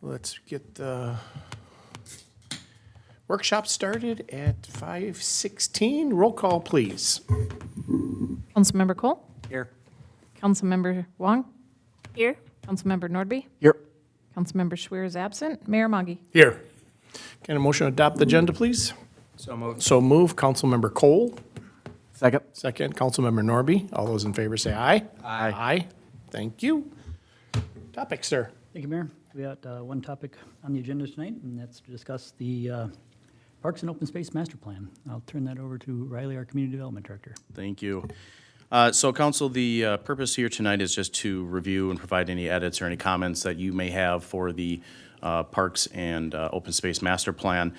Let's get the workshop started at 5:16. Roll call, please. Councilmember Cole? Here. Councilmember Wong? Here. Councilmember Nordby? Here. Councilmember Schwer is absent. Mayor Maggie? Here. Can I motion to adopt the agenda, please? So moved. So move. Councilmember Cole. Second. Second, Councilmember Norby. All those in favor say aye. Aye. Aye. Thank you. Topic, sir. Thank you, Mayor. We got one topic on the agenda tonight, and that's to discuss the Parks and Open Space Master Plan. I'll turn that over to Riley, our Community Development Director. Thank you. So, Council, the purpose here tonight is just to review and provide any edits or any comments that you may have for the Parks and Open Space Master Plan.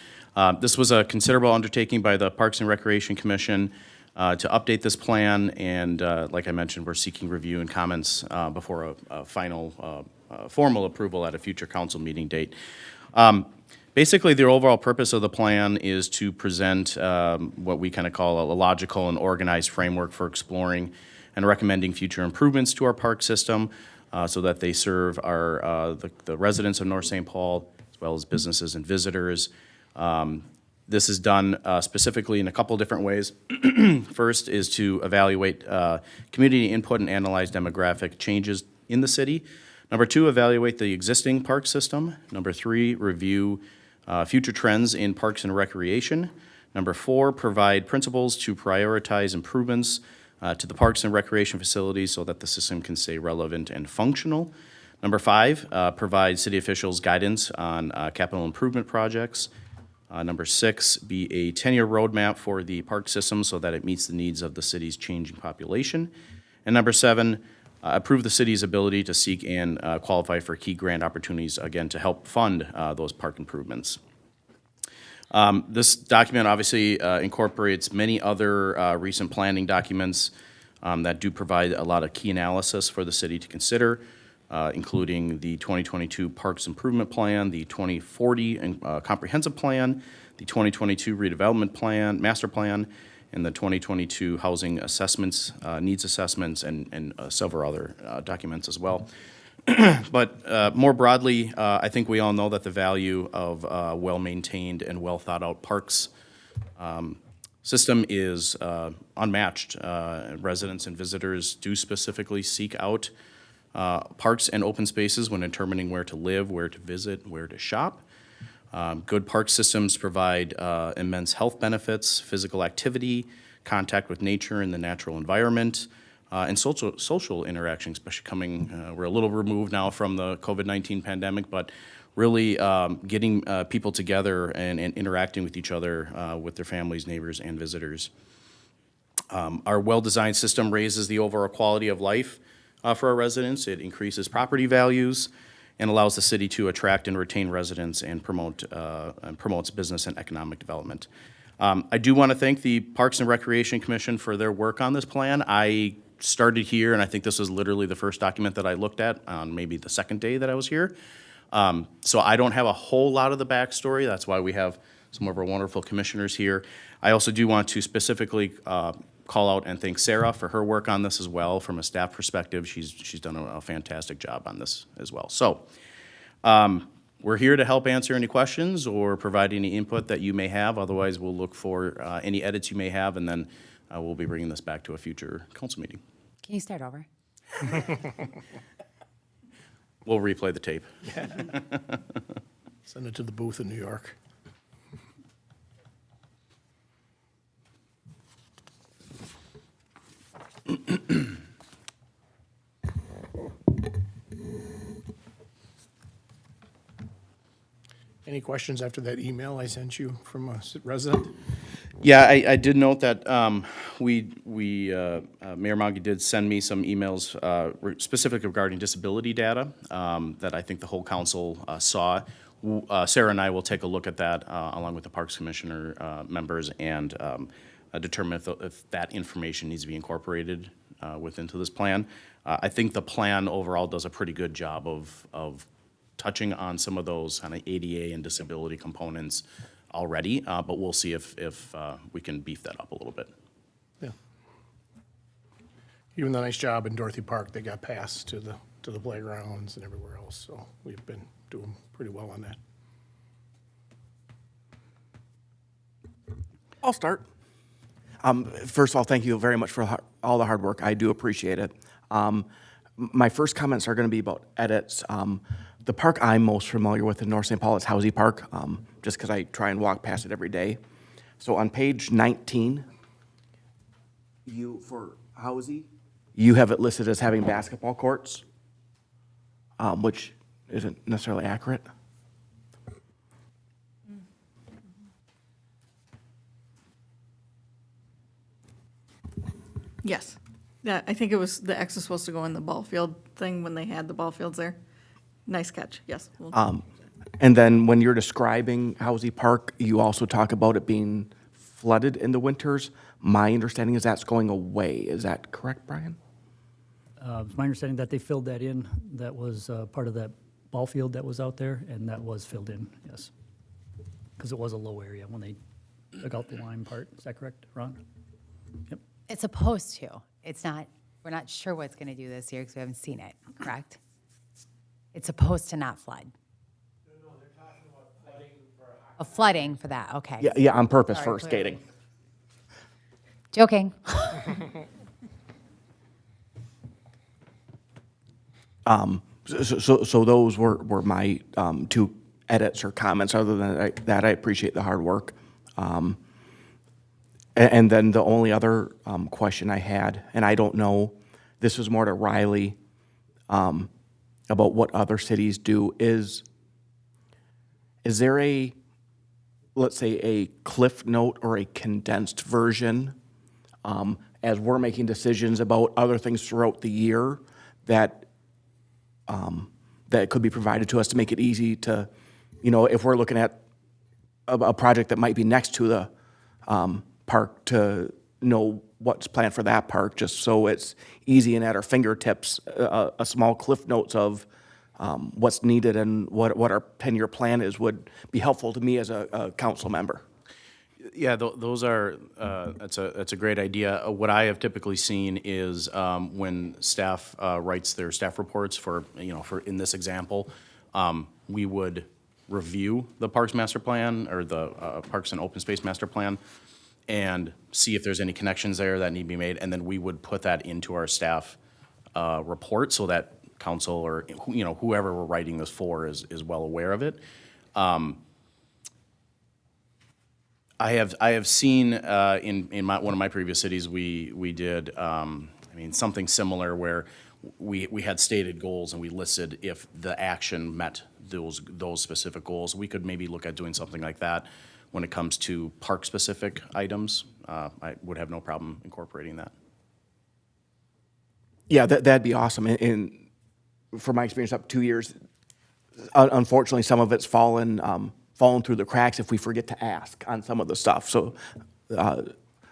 This was a considerable undertaking by the Parks and Recreation Commission to update this plan, and like I mentioned, we're seeking review and comments before a final formal approval at a future council meeting date. Basically, the overall purpose of the plan is to present what we kind of call a logical and organized framework for exploring and recommending future improvements to our park system so that they serve the residents of North St. Paul as well as businesses and visitors. This is done specifically in a couple different ways. First is to evaluate community input and analyze demographic changes in the city. Number two, evaluate the existing park system. Number three, review future trends in parks and recreation. Number four, provide principles to prioritize improvements to the parks and recreation facilities so that the system can stay relevant and functional. Number five, provide city officials guidance on capital improvement projects. Number six, be a 10-year roadmap for the park system so that it meets the needs of the city's changing population. And number seven, approve the city's ability to seek and qualify for key grant opportunities, again, to help fund those park improvements. This document obviously incorporates many other recent planning documents that do provide a lot of key analysis for the city to consider, including the 2022 Parks Improvement Plan, the 2040 Comprehensive Plan, the 2022 Redevelopment Plan, Master Plan, and the 2022 Housing Assessments, Needs Assessments, and several other documents as well. But more broadly, I think we all know that the value of well-maintained and well-thought-out parks system is unmatched. Residents and visitors do specifically seek out parks and open spaces when determining where to live, where to visit, where to shop. Good park systems provide immense health benefits, physical activity, contact with nature and the natural environment, and social interaction, especially coming, we're a little removed now from the COVID-19 pandemic, but really getting people together and interacting with each other, with their families, neighbors, and visitors. Our well-designed system raises the overall quality of life for our residents. It increases property values and allows the city to attract and retain residents and promotes business and economic development. I do want to thank the Parks and Recreation Commission for their work on this plan. I started here, and I think this was literally the first document that I looked at on maybe the second day that I was here. So I don't have a whole lot of the backstory. That's why we have some of our wonderful commissioners here. I also do want to specifically call out and thank Sarah for her work on this as well. From a staff perspective, she's done a fantastic job on this as well. So we're here to help answer any questions or provide any input that you may have. Otherwise, we'll look for any edits you may have, and then we'll be bringing this back to a future council meeting. Can you start over? We'll replay the tape. Send it to the booth in New York. Any questions after that email I sent you from a resident? Yeah, I did note that Mayor Maggie did send me some emails specifically regarding disability data that I think the whole council saw. Sarah and I will take a look at that along with the Parks Commissioner members and determine if that information needs to be incorporated into this plan. I think the plan overall does a pretty good job of touching on some of those kind of ADA and disability components already, but we'll see if we can beef that up a little bit. Yeah. Even the nice job in Dorothy Park, they got passed to the playgrounds and everywhere else, so we've been doing pretty well on that. I'll start. First of all, thank you very much for all the hard work. I do appreciate it. My first comments are going to be about edits. The park I'm most familiar with in North St. Paul is Housie Park, just because I try and walk past it every day. So on page 19, for Housie, you have it listed as having basketball courts, which isn't necessarily accurate. Yes. Yeah, I think it was, the X was supposed to go in the ball field thing when they had the ball fields there. Nice catch, yes. And then when you're describing Housie Park, you also talk about it being flooded in the winters. My understanding is that's going away. Is that correct, Brian? It's my understanding that they filled that in. That was part of that ball field that was out there, and that was filled in, yes. Because it was a low area when they took out the lime part. Is that correct, Ron? Yep. It's supposed to. It's not, we're not sure what's going to do this year because we haven't seen it, correct? It's supposed to not flood. No, they're talking about flooding for hockey. Oh, flooding for that, okay. Yeah, on purpose Sorry, for skating. Joking. So those were my two edits or comments. Other than that, I appreciate the hard work. And then the only other question I had, and I don't know, this was more to Riley about what other cities do, is there a, let's say, a cliff note or a condensed version as we're making decisions about other things throughout the year that that could be provided to us to make it easy to, if we're looking at a project that might be next to the park, to know what's planned for that park, just so it's easy and at our fingertips, a small cliff notes of what's needed and what our 10-year plan is would be helpful to me as a council member. Yeah, those are, that's a great idea. What I have typically seen is when staff writes their staff reports for in this example, we would review the Parks Master Plan or the Parks and Open Space Master Plan and see if there's any connections there that need to be made, and then we would put that into our staff report so that council or whoever we're writing this for is well aware of it. I have seen in one of my previous cities we did something similar where we had stated goals and we listed if the action met those specific goals. We could maybe look at doing something like that when it comes to park specific items. I would have no problem incorporating that. Yeah, that'd be awesome. And from my experience, up 2 years, unfortunately, some of it's fallen through the cracks if we forget to ask on some of the stuff. So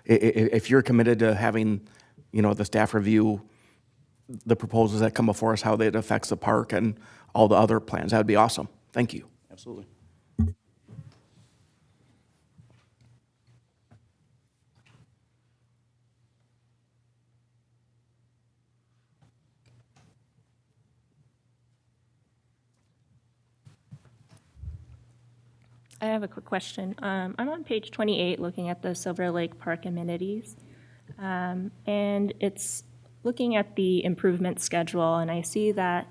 if you're committed to having, the staff review the proposals that come before us, how that affects the park and all the other plans, that would be awesome. Thank you. Absolutely. I have a quick question. I'm on page 28, looking at the Silver Lake Park amenities. And it's looking at the improvement schedule, and I see that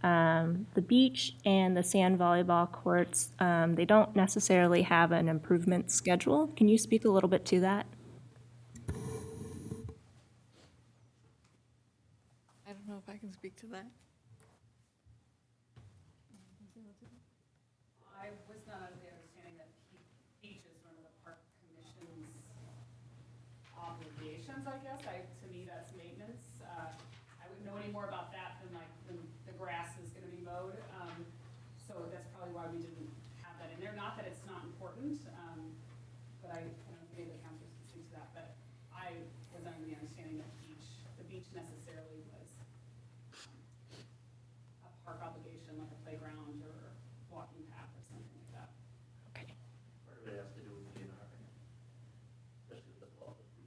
the beach and the sand volleyball courts, they don't necessarily have an improvement schedule. Can you speak a little bit to that? I don't know if I can speak to that. I was not under the understanding that beach is one of the park commission's obligations, I guess. To me, that's maintenance. I wouldn't know any more about that than the grass is gonna be mowed. So that's probably why we didn't have that in there. Not that it's not important, but I don't know if any of the councilors can speak to that, but I was under the understanding that the beach necessarily was a park obligation, like a playground or walking path or something like that. Okay. Part of it has to do with the environment, especially with the bulk of the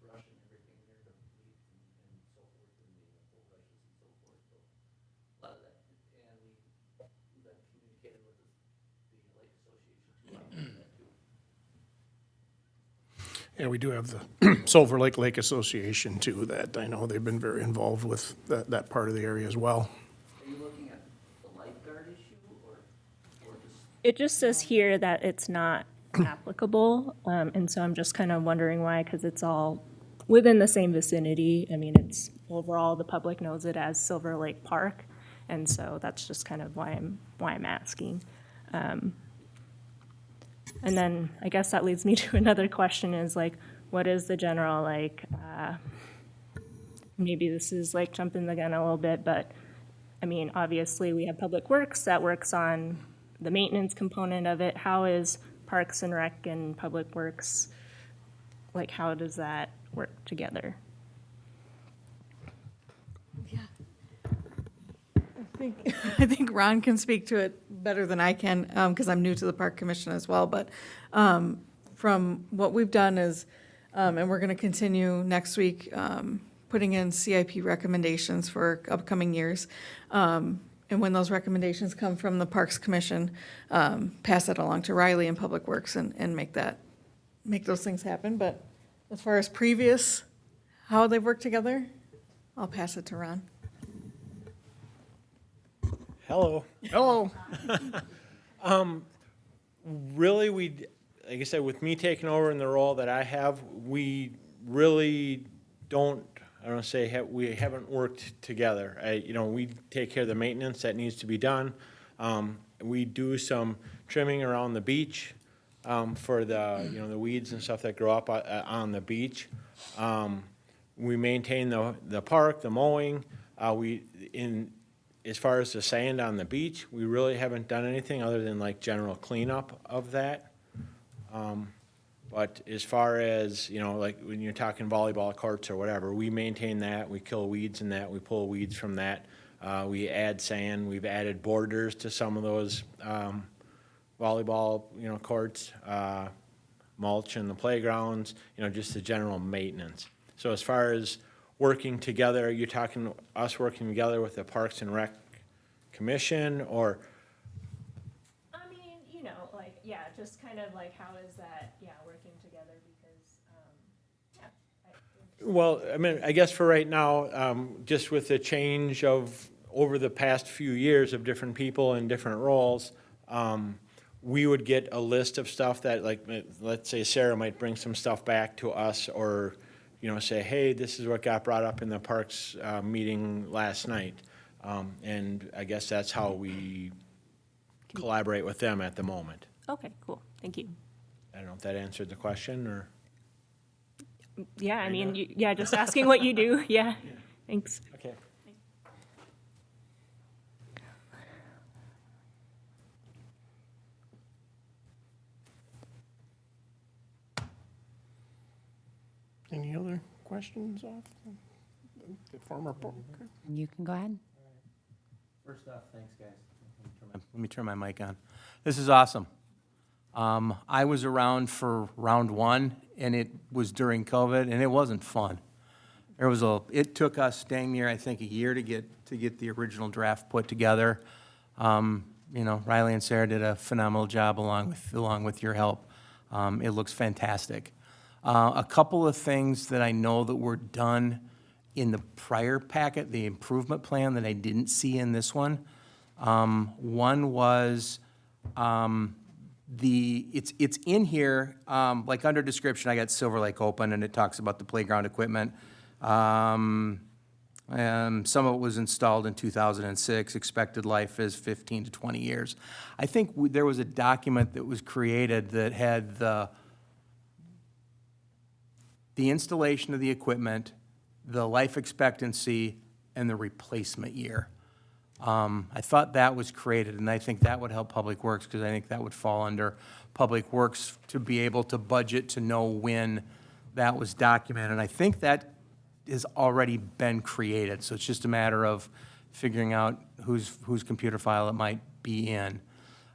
brush and everything there, the leaves and so forth, and the bulrushes and so forth, so a lot of that, and we And we do have the Silver Lake Association too, that I know they've been very involved with that part of the area as well. Are you looking at the lifeguard issue or just? It just says here that it's not applicable, and so I'm just kind of wondering why, because it's all within the same vicinity. I mean, it's overall, the public knows it as Silver Lake Park, and so that's just kind of why I'm asking. And then I guess that leads me to another question is like, what is the general, like, maybe this is like jumping the gun a little bit, but I mean, obviously we have Public Works that works on the maintenance component of it. How is Parks and Rec and Public Works, like, how does that work together? I think Ron can speak to it better than I can, because I'm new to the Park Commission as well, but from what we've done is, and we're going to continue next week, putting in CIP recommendations for upcoming years. And when those recommendations come from the Parks Commission, pass that along to Riley and Public Works and make those things happen. But as far as previous, how they've worked together, I'll pass it to Ron. Hello. Hello. Really, like I said, with me taking over in the role that I have, we really don't, I don't say, we haven't worked together. We take care of the maintenance that needs to be done. We do some trimming around the beach for the weeds and stuff that grow up on the beach. We maintain the park, the mowing. As far as the sand on the beach, we really haven't done anything other than like general cleanup of that. But as far as, like when you're talking volleyball courts or whatever, we maintain that, we kill weeds in that, we pull weeds from that. We add sand, we've added borders to some of those volleyball, courts, mulch in the playgrounds, just the general maintenance. So as far as working together, you're talking us working together with the Parks and Rec Commission, or? I mean, like, yeah, just kind of like, how is that, working together, because, Well, I mean, I guess for right now, just with the change of, over the past few years of different people in different roles, we would get a list of stuff that, like, let's say Sarah might bring some stuff back to us, or, say, hey, this is what got brought up in the Parks meeting last night. And I guess that's how we collaborate with them at the moment. okay, cool, thank you. I don't know if that answered the question, or? Yeah, I mean, just asking what you do, yeah, thanks. Okay. Any other questions off the former book? You can go ahead. First off, thanks, guys. Let me turn my mic on. This is awesome. I was around for round one, and it was during COVID, and it wasn't fun. It took us dang near, I think, a year to get the original draft put together. Riley and Sarah did a phenomenal job along with your help. It looks fantastic. A couple of things that I know that were done in the prior packet, the improvement plan, that I didn't see in this one. One was it's in here, like under description, I got Silver Lake open, and it talks about the playground equipment. Some of it was installed in 2006. Expected life is 15 to 20 years. I think there was a document that was created that had the installation of the equipment, the life expectancy, and the replacement year. I thought that was created, and I think that would help Public Works, because I think that would fall under Public Works to be able to budget, to know when that was documented. I think that has already been created, so it's just a matter of figuring out whose computer file it might be in.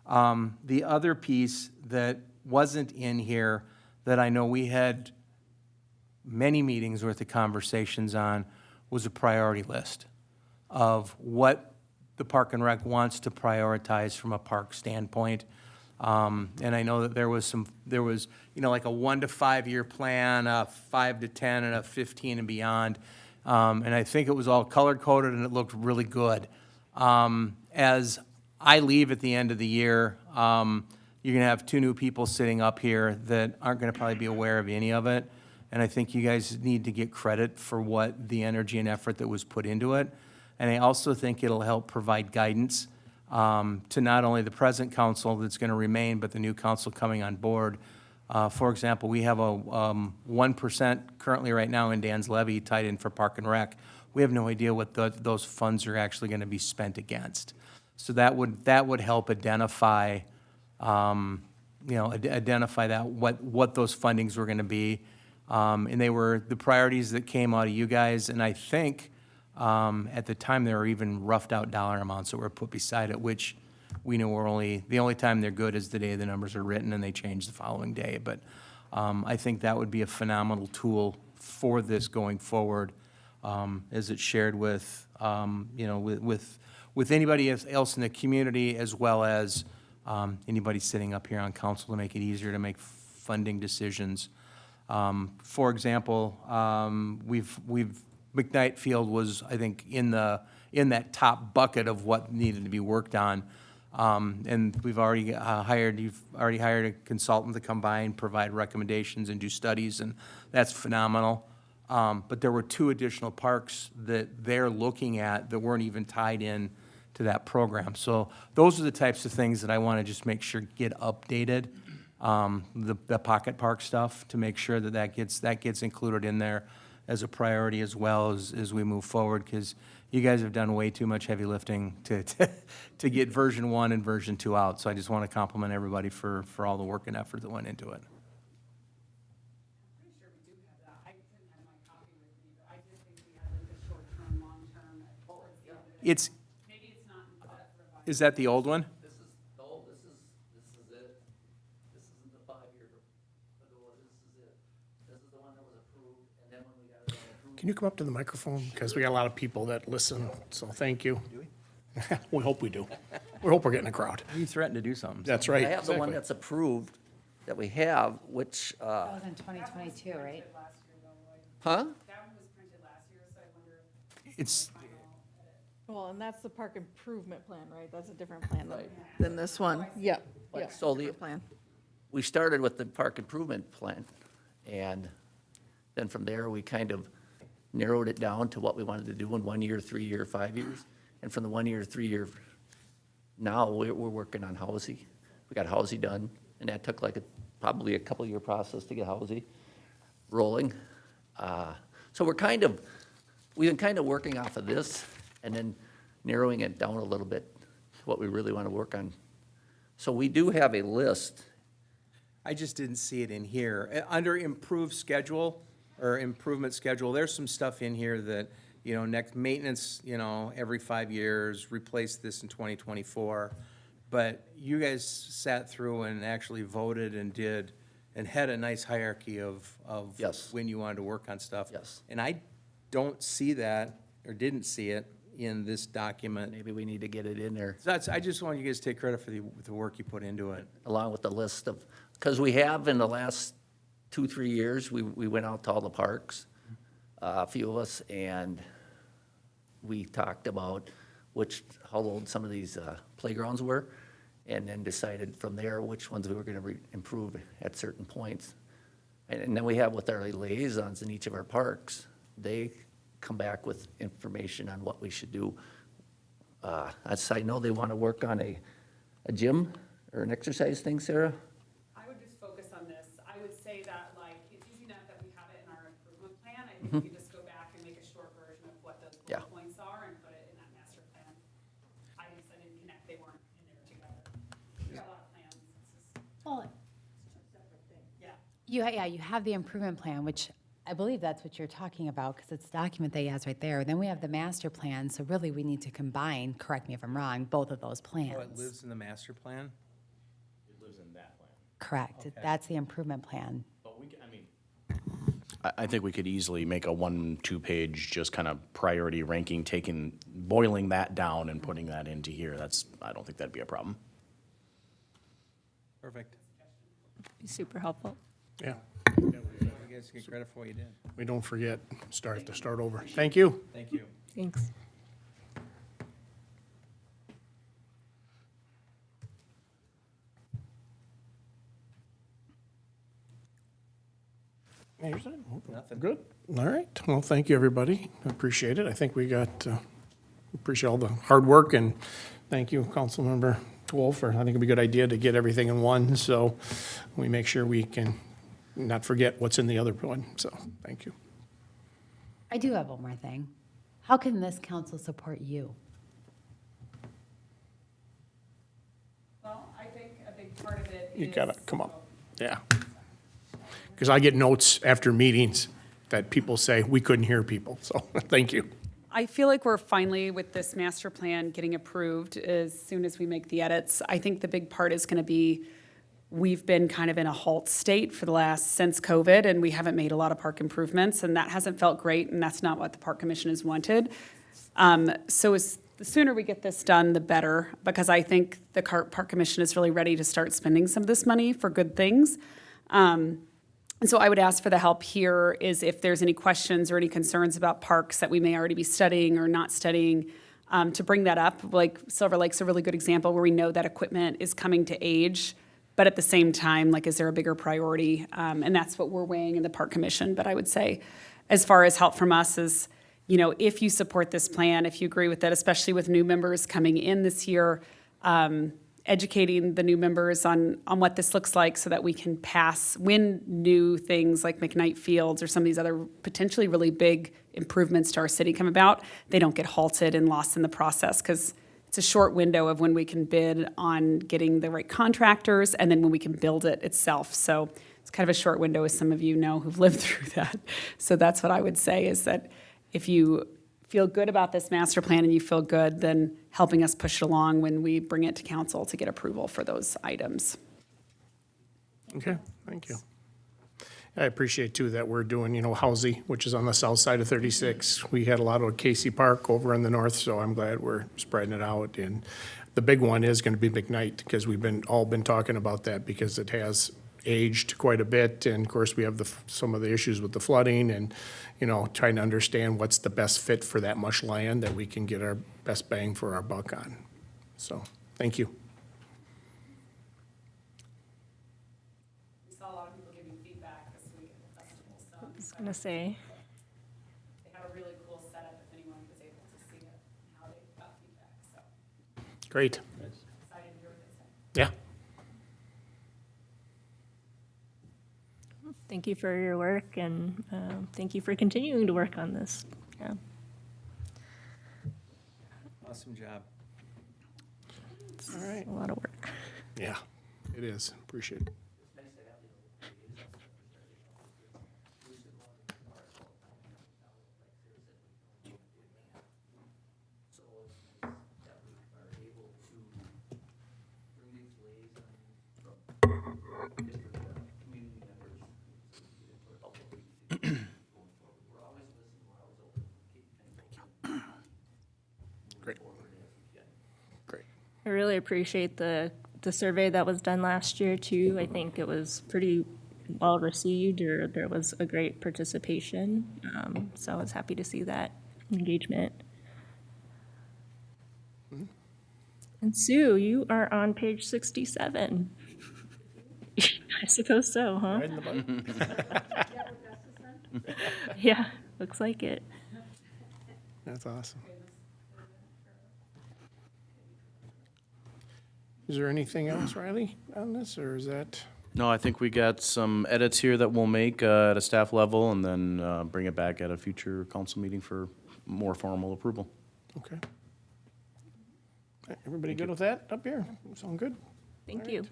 The other piece that wasn't in here that I know we had many meetings worth of conversations on was a priority list of what the Park and Rec wants to prioritize from a park standpoint. And I know that there was, like a 1 to 5 year plan, a 5 to 10, and a 15 and beyond. And I think it was all color coded and it looked really good. As I leave at the end of the year, you're gonna have 2 new people sitting up here that aren't gonna probably be aware of any of it. And I think you guys need to get credit for what the energy and effort that was put into it. And I also think it'll help provide guidance to not only the present council that's going to remain, but the new council coming on board. For example, we have a 1% currently right now in Dan's levy tied in for Park and Rec. We have no idea what those funds are actually going to be spent against. So that would help identify, identify that what those fundings were going to be. And they were the priorities that came out of you guys, and I think at the time there were even roughed out dollar amounts that were put beside it, which we know the only time they're good is the day the numbers are written and they change the following day. But I think that would be a phenomenal tool for this going forward, as it's shared with, with anybody else in the community, as well as anybody sitting up here on council, to make it easier to make funding decisions. For example, McKnight Field was, I think, in that top bucket of what needed to be worked on. And you've already hired a consultant to come by and provide recommendations and do studies, and that's phenomenal. But there were 2 additional parks that they're looking at that weren't even tied in to that program. So those are the types of things that I want to just make sure get updated. The pocket park stuff, to make sure that gets included in there as a priority as well as we move forward, because you guys have done way too much heavy lifting to get version 1 and version 2 out. So I just want to compliment everybody for all the work and effort that went into it. Pretty sure we do have that. I didn't have my copy with me, but I did think we had like a short-term, long-term, towards the end of it. It's, Maybe it's not in that revised. is that the old one? This is, no, this is it. This isn't the 5 year ago, this is it. This is the one that was approved, and then when we got it all approved. Can you come up to the microphone? Because we got a lot of people that listen, so thank you. Do we? We hope we do. We hope we're getting a crowd. You threatened to do something. That's right. I have the one exactly. that's approved that we have, which, That was in 2022, right? Last year though, like, huh? that one was printed last year, so I wonder if It's, Well, and that's the park improvement plan, right? That's a different plan than this one. Yep, But yep, so the- different plan. We started with the park improvement plan, and then from there, we kind of narrowed it down to what we wanted to do in 1 year, 3 year, 5 years. And from the 1 year, 3 year, now we're working on Housy. We got Housy done, and that took probably a couple year process to get Housy rolling. So we've been kind of working off of this and then narrowing it down a little bit to what we really want to work on. So we do have a list. I just didn't see it in here. Under improved schedule or improvement schedule, there's some stuff in here that, next maintenance, every 5 years, replace this in 2024. But you guys sat through and actually voted and did, and had a nice hierarchy of Yes. when you wanted to work on stuff. Yes. And I don't see that, or didn't see it, in this document. Maybe we need to get it in there So I just want you guys to take credit for the work you put into it. along with the list of, because we have in the last 2-3 years, we went out to all the parks, a few of us, and we talked about how old some of these playgrounds were, and then decided from there which ones we were gonna improve at certain points. And then we have with our liaisons in each of our parks, they come back with information on what we should do. I know they wanna work on a gym or an exercise thing, Sarah? I would just focus on this. I would say that, it's easy enough that we have it in our improvement plan. I think we could just go back and make a short version of what those Yeah. bullet points are and put it in that master plan. I didn't connect, they weren't in there together. We got a lot of plans. It's just, Well, yeah. you have the improvement plan, which I believe that's what you're talking about, because it's the document that he has right there. Then we have the master plan, so really we need to combine, correct me if I'm wrong, both of those Oh, plans. it lives in the master plan? It lives in that plan. Correct, that's the improvement plan. But I think we could easily make a 1-2 page, just kind of priority ranking, boiling that down and putting that into here. I don't think that'd be a problem. Perfect. Be super helpful. Yeah, You guys get credit for what you did. we don't forget, to start over. Thank you. Thank you. Thanks. Yeah, you're set. Nothing. Good. All right. Well, thank you, everybody. I appreciate it. I think we got, appreciate all the hard work, and thank you, Councilmember Wolf, for, I think it'd be a good idea to get everything in one, so we make sure we can not forget what's in the other one. So, thank you. I do have one more thing. How can this council support you? Well, I think a big part of it is. You gotta come up. Yeah. Because I get notes after meetings that people say, we couldn't hear people. So, thank you. I feel like we're finally, with this master plan getting approved as soon as we make the edits. I think the big part is gonna be, we've been kind of in a halt state for the last, since COVID, and we haven't made a lot of park improvements, and that hasn't felt great, and that's not what the Park Commission has wanted. So the sooner we get this done, the better, because I think the Park Commission is really ready to start spending some of this money for good things. And so I would ask for the help here is if there's any questions or any concerns about parks that we may already be studying or not studying, to bring that up. Like Silver Lake's a really good example where we know that equipment is coming to age, but at the same time, like, is there a bigger priority? And that's what we're weighing in the Park Commission. But I would say, as far as help from us is, you know, if you support this plan, if you agree with that, especially with new members coming in this year, educating the new members on what this looks like so that we can pass when new things like McKnight Fields or some of these other potentially really big improvements to our city come about, they don't get halted and lost in the process, because it's a short window of when we can bid on getting the right contractors and then when we can build it itself. So it's kind of a short window, as some of you know who've lived through that. So that's what I would say, is that if you feel good about this master plan and you feel good, then helping us push it along when we bring it to council to get approval for those items. Okay, thank you. I appreciate too that we're doing, you know, Housey, which is on the south side of 36. We had a lot of Casey Park over in the north, so I'm glad we're spreading it out. And the big one is gonna be McKnight, because we've all been talking about that, because it has aged quite a bit. And of course, we have some of the issues with the flooding and, you know, trying to understand what's the best fit for that much land that we can get our best bang for our buck on. So, thank you. We saw a lot of people giving feedback this week at the festival, so I was gonna say, they have a really cool setup if anyone was able to see it, and how they got feedback, so Great. excited to hear what they say. Yeah. thank you for your work, and thank you for continuing to work on this. Yeah. Awesome job. All right. A lot of work. Yeah, it is. Appreciate it. Great. Great. I really appreciate the survey that was done last year too. I think it was pretty well received, or there was a great participation. So I was happy to see that engagement. And Sue, you are on page 67. I suppose so, huh? Right in the button. Yeah, looks like it. That's awesome. Is there anything else, Riley, on this, or is that? No, I think we got some edits here that we'll make at a staff level, and then bring it back at a future council meeting for more formal approval. Okay. Everybody good with that up here? Sound good? Thank you.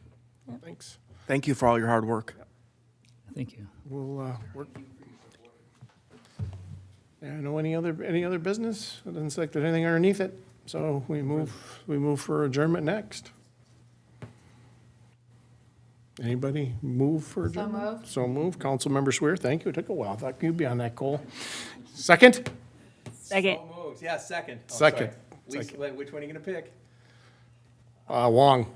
Thanks. Thank you for all your hard work. Thank you. We'll work. Yeah, no, any other business? It doesn't look like there's anything underneath it, so we move for adjournment next. Anybody move for adjournment? moved. So moved. Councilmember Swear, thank you. It took a while. I thought you'd be on that, Cole. Second? Second. So moved. Yeah, second. Oh, Second. sorry. Which one are you gonna pick? Wong.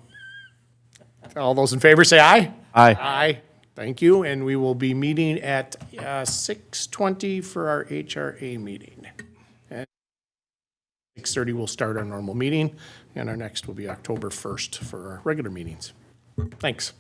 All those in favor say aye. Aye. Aye. Thank you, and we will be meeting at 6:20 for our HRA meeting. At 6:30 we'll start our normal meeting, and our next will be October 1st for our regular meetings. Thanks.